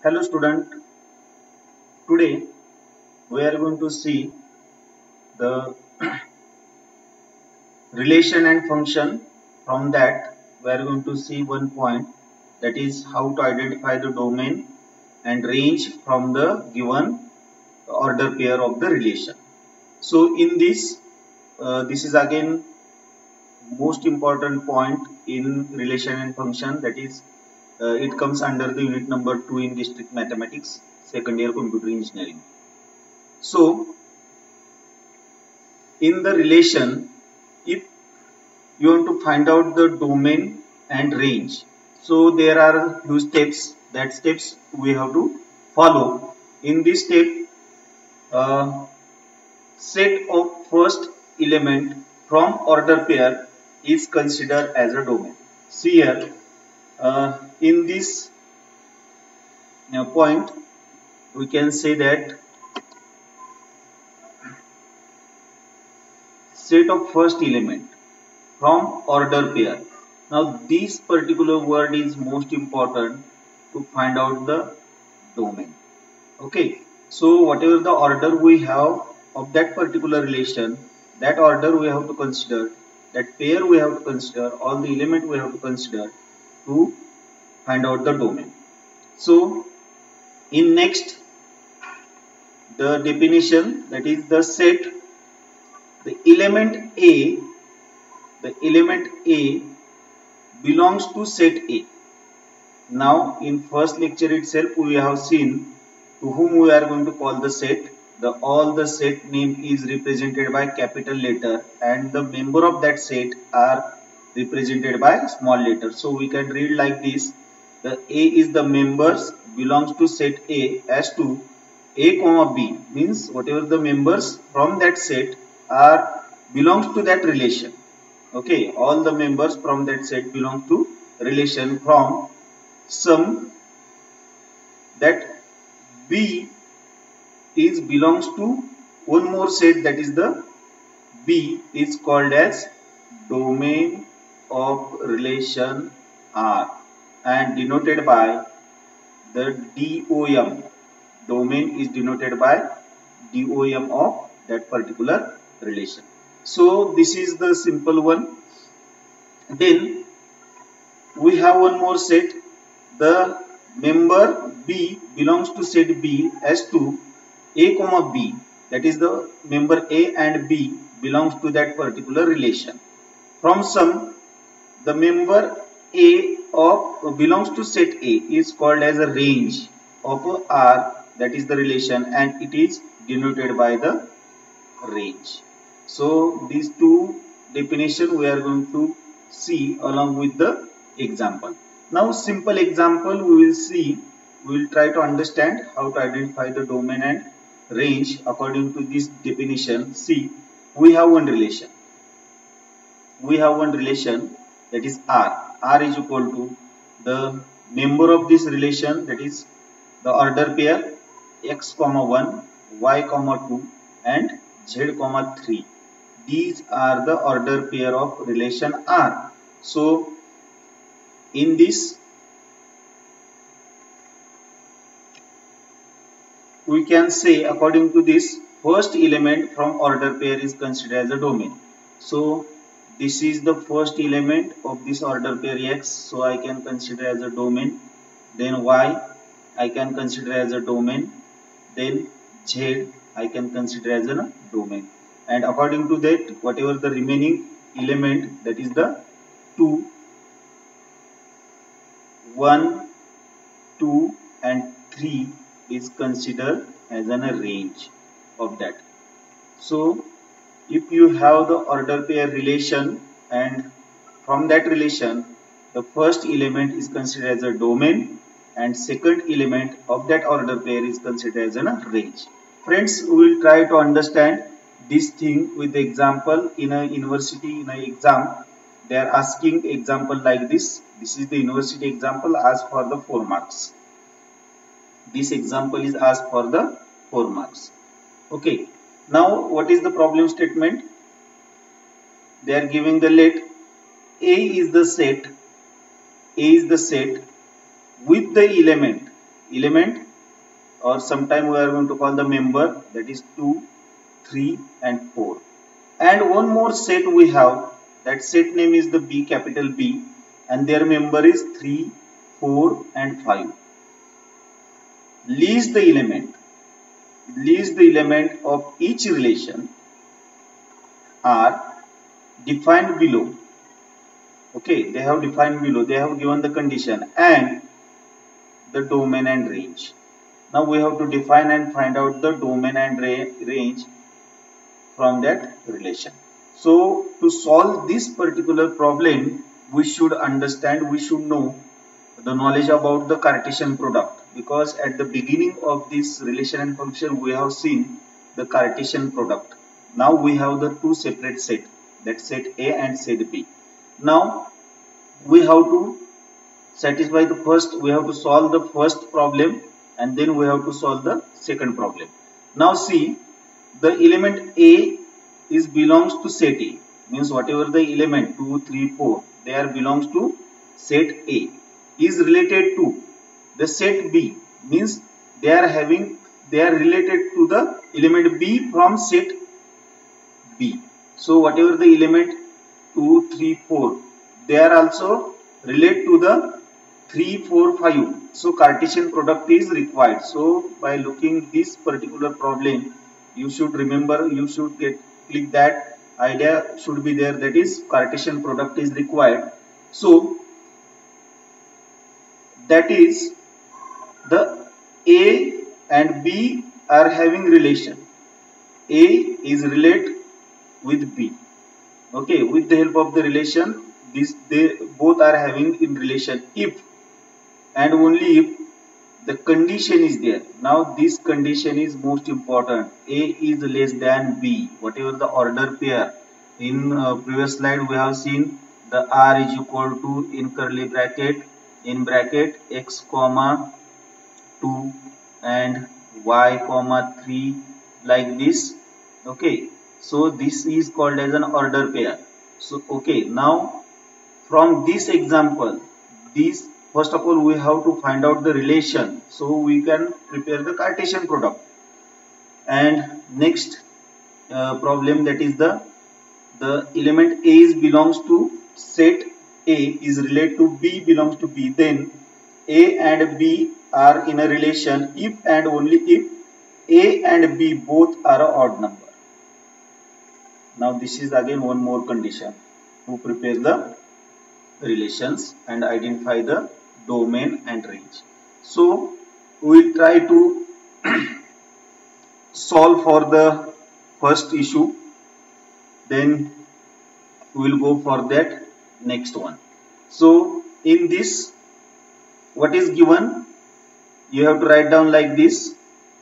Hello student, today we are going to see the relation and function. From that we are going to see one point, that is how to identify the domain and range from the given order pair of the relation. So in this is again most important point in relation and function, that is it comes under the unit number 2 in district mathematics second year computer engineering. So in the relation, if you want to find out the domain and range, so there are few steps. That steps we have to follow. In this step, uh, set of first element from order pair is considered as a domain. See here, in this point, we can say that set of first element from order pair. Now this particular word is most important to find out the domain. Okay, so whatever the order we have of that particular relation, that order we have to consider, that pair we have to consider, all the element we have to consider to find out the domain. So in next, the definition, that is the set, the element A belongs to set A. Now in first lecture itself we have seen to whom we are going to call the set. All the set name is represented by capital letter and the member of that set are represented by small letter. So we can read like this: the A is the members belongs to set A as to A comma B, means whatever the members from that set are belongs to that relation. Okay, all the members from that set belong to relation from some that B is belongs to one more set, that is the B is called as domain of relation R and denoted by the DOM. Domain is denoted by DOM of that particular relation. So this is the simple one. Then we have one more set. The member B belongs to set B as to A comma B, that is the member A and B belongs to that particular relation. From some, the member A of belongs to set A is called as a range of R, that is the relation, and it is denoted by the range. So these two definition we are going to see along with the example. Now simple example we will see, we will try to understand how to identify the domain and range according to this definition. See, we have one relation. We have one relation, that is R. R is equal to the member of this relation, that is the order pair x comma 1, y comma 2 and z comma 3. These are the order pair of relation R. So in this we can say, according to this, first element from order pair is considered as a domain. So this is the first element of this order pair x, so I can consider as a domain. Then y I can consider as a domain. Then z I can consider as a domain. And according to that, whatever the remaining element, that is the 2, 1, 2 and 3 is considered as a range of that. So if you have the order pair relation and from that relation the first element is considered as a domain and second element of that order pair is considered as a range. Friends, we will try to understand this thing with the example. In a university, in an exam, they are asking example like this. This is the university example asked for the 4 marks. This example is asked for the 4 marks. Okay. Now what is the problem statement? They are giving the let A is the set with the element element, or sometime we are going to call the member, that is 2, 3 and 4. And one more set we have, that set name is the B, capital B, and their member is 3, 4 and 5. List the element of each relation are defined below. Okay, they have defined below, they have given the condition and the domain and range. Now we have to define and find out the domain and range from that relation. So to solve this particular problem, we should understand, we should know the knowledge about the Cartesian product, because at the beginning of this relation and function we have seen the Cartesian product. Now we have the two separate set, that set A and set B. Now we have to satisfy the first, we have to solve the first problem and then we have to solve the second problem. Now see, the element A is belongs to set A, means whatever the element 2, 3, 4, they are belongs to set A, is related to the set B, means they are related to the element B from set B. So whatever the element 2, 3, 4, they are also related to the 3, 4, 5. So Cartesian product is required. So by looking this particular problem, you should remember, you should click that idea should be there, that is Cartesian product is required. So that is the A and B are having relation. A is related with B. Okay, with the help of the relation, they both are having in relation if and only if the condition is there. Now this condition is most important. A is less than B, whatever the order pair. In previous slide we have seen the R is equal to, in curly bracket, in bracket x comma 2 and y comma 3, like this. Okay, so this is called as an order pair. So okay, now from this example, this first of all we have to find out the relation, so we can prepare the Cartesian product. And next problem, that is the element A is belongs to set A is related to B belongs to B, then A and B are in a relation if and only if A and B both are an odd number. Now this is again one more condition to prepare the relations and identify the domain and range. So we will try to solve for the first issue, then we will go for that next one. So in this, what is given, you have to write down like this.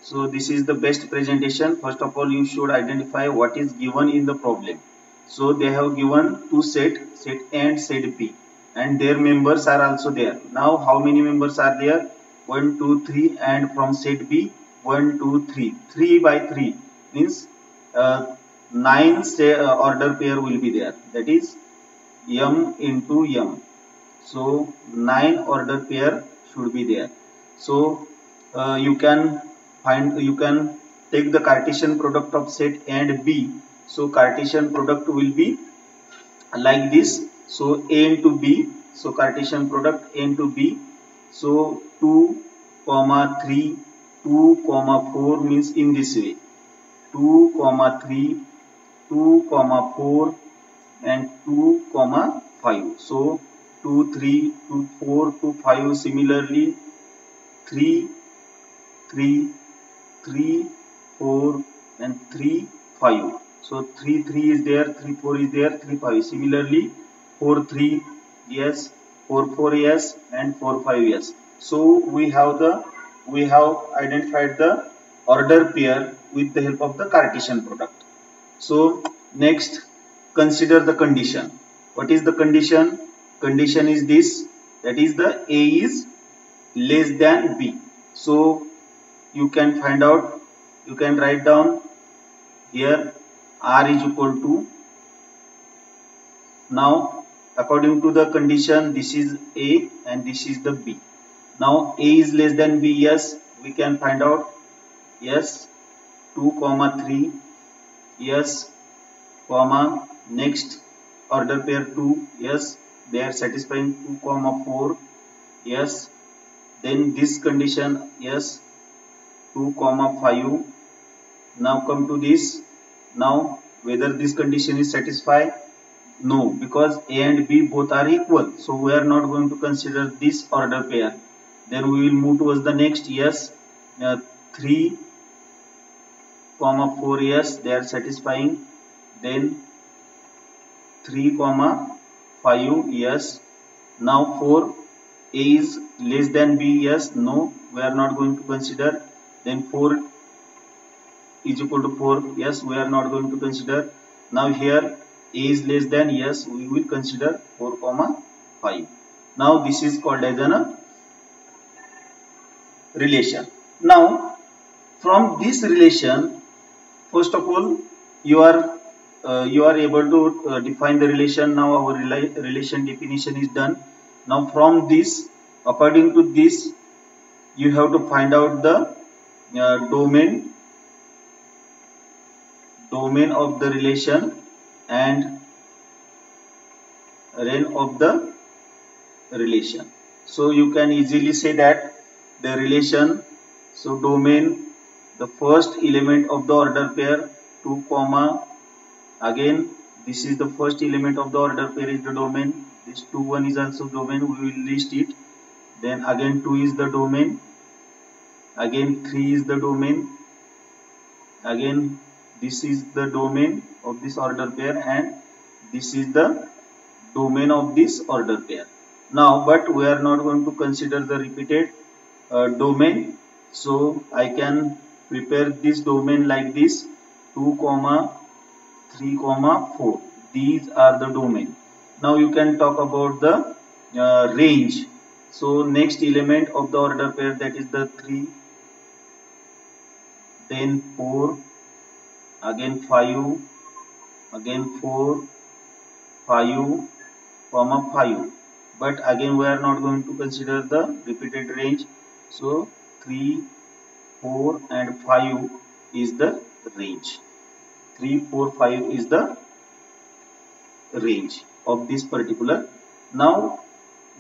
So this is the best presentation. First of all, you should identify what is given in the problem. So they have given two set A and set B, and their members are also there. Now how many members are there? 1, 2, 3, and from set B 1, 2, 3. 3 by 3 means 9 order pair will be there, that is m into m. So 9 order pair should be there. So you can take the Cartesian product of set A and B. So Cartesian product will be like this. So A into B, so Cartesian product A into B. So 2, 3, 2, 4 means in this way, 2, 3, 2, 4 and 2, 5. So 2, 3, 2, 4, 2, 5. Similarly 3, 3, 3, 4 and 3, 5. So 3, 3 is there, 3, 4 is there, 3, 5. Similarly 4, 3, yes, 4, 4, yes, and 4, 5, yes. So we have identified the order pair with the help of the Cartesian product. So next, consider the condition. What is the condition? Condition is this, that is the A is less than B. So you can find out, you can write down here R is equal to, now according to the condition, this is A and this is the B. Now A is less than B, yes, we can find out, yes, 2 comma 3, yes, comma next order pair 2, yes, they are satisfying 2 comma 4, yes, then this condition, yes, 2 comma 5. Now come to this. Now whether this condition is satisfied, no, because A and B both are equal, so we are not going to consider this order pair. Then we will move towards the next, yes, 3 comma 4, yes, they are satisfying. Then 3 comma 5, yes. Now 4, A is less than B, yes, no, we are not going to consider. Then 4 is equal to 4, yes, we are not going to consider. Now here A is less than, yes, we will consider 4 comma 5. Now this is called as a relation. Now from this relation, first of all, you are able to define the relation. Now our relation definition is done. Now from this, according to this, you have to find out the domain of the relation and range of the relation. So you can easily say that the relation, so domain, the first element of the order pair 2 comma, again this is the first element of the order pair is the domain, this 2 1 is also domain, we will list it. Then again 2 is the domain, again 3 is the domain, again this is the domain of this order pair, and this is the domain of this order pair. Now but we are not going to consider the repeated domain, so I can prepare this domain like this, 2 comma 3 comma 4, these are the domain. Now you can talk about the range. So next element of the order pair, that is the 3, then 4, again 5, again 4, 5 comma 5, but again we are not going to consider the repeated range, so 3, 4 and 5 is the range. 3, 4, 5 is the range of this particular. Now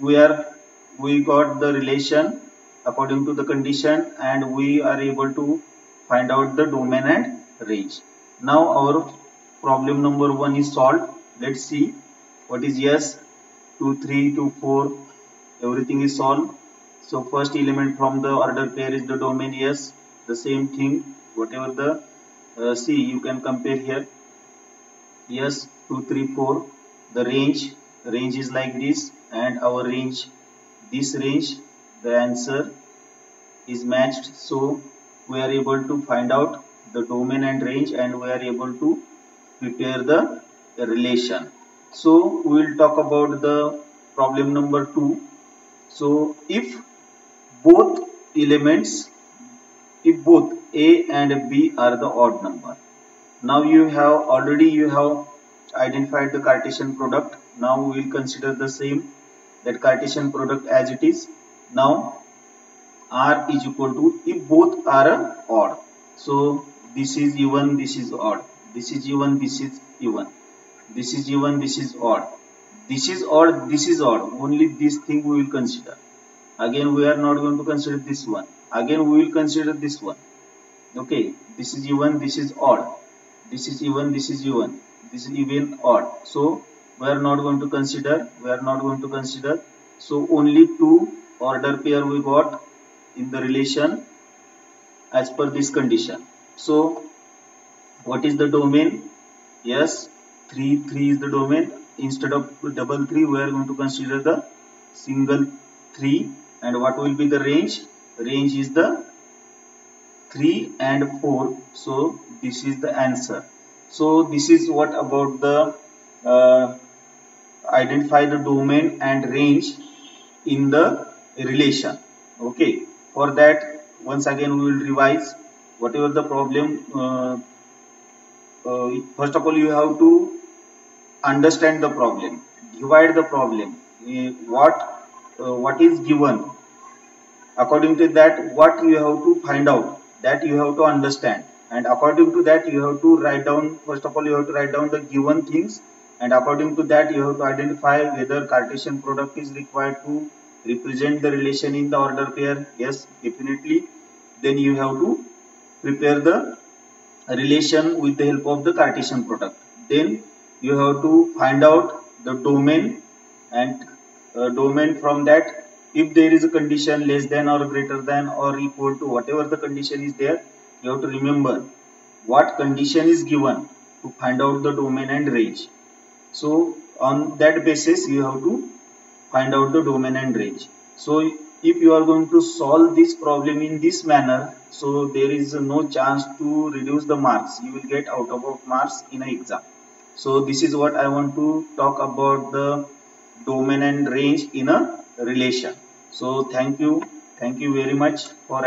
we got the relation according to the condition, and we are able to find out the domain and range. Now our problem number 1 is solved. Let's see what is, yes, 2, 3, 2, 4, everything is solved. So first element from the order pair is the domain, yes, the same thing, whatever the see, you can compare here, yes, 2, 3, 4. The range is like this, and our range, this range, the answer is matched, so we are able to find out the domain and range, and we are able to prepare the relation. So we will talk about the problem number 2. So if both elements, if both A and B are the odd number, now you have identified the Cartesian product. Now we will consider the same, that Cartesian product as it is. Now R is equal to, if both are odd, so this is even, this is odd, this is even, this is even, this is even, this is odd, this is odd, this is odd, only this thing we will consider. Again we are not going to consider this one, again we will consider this one. Okay, this is even, this is odd, this is even, this is even, this is even, odd, so we are not going to consider, so only 2 order pair we got in the relation as per this condition. So what is the domain? Yes, 3 is the domain. Instead of double 3, we are going to consider the single 3. And what will be the range? Range is the 3 and 4. So this is the answer. So this is what about the identify the domain and range in the relation. Okay, for that once again we will revise whatever the problem. First of all, you have to understand the problem, divide the problem, what is given, According to that, what you have to find out, that you have to understand, and according to that you have to write down, first of all you have to write down the given things, and according to that you have to identify whether Cartesian product is required to represent the relation in the order pair. Yes, definitely. Then you have to prepare the relation with the help of the Cartesian product. Then you have to find out the domain, and domain, from that, if there is a condition less than or greater than or equal to whatever the condition is there, you have to remember what condition is given to find out the domain and range. So on that basis you have to find out the domain and range. So if you are going to solve this problem in this manner, so there is no chance to reduce the marks. You will get out of marks in an exam. So this is what I want to talk about the domain and range in a relation. So thank you very much for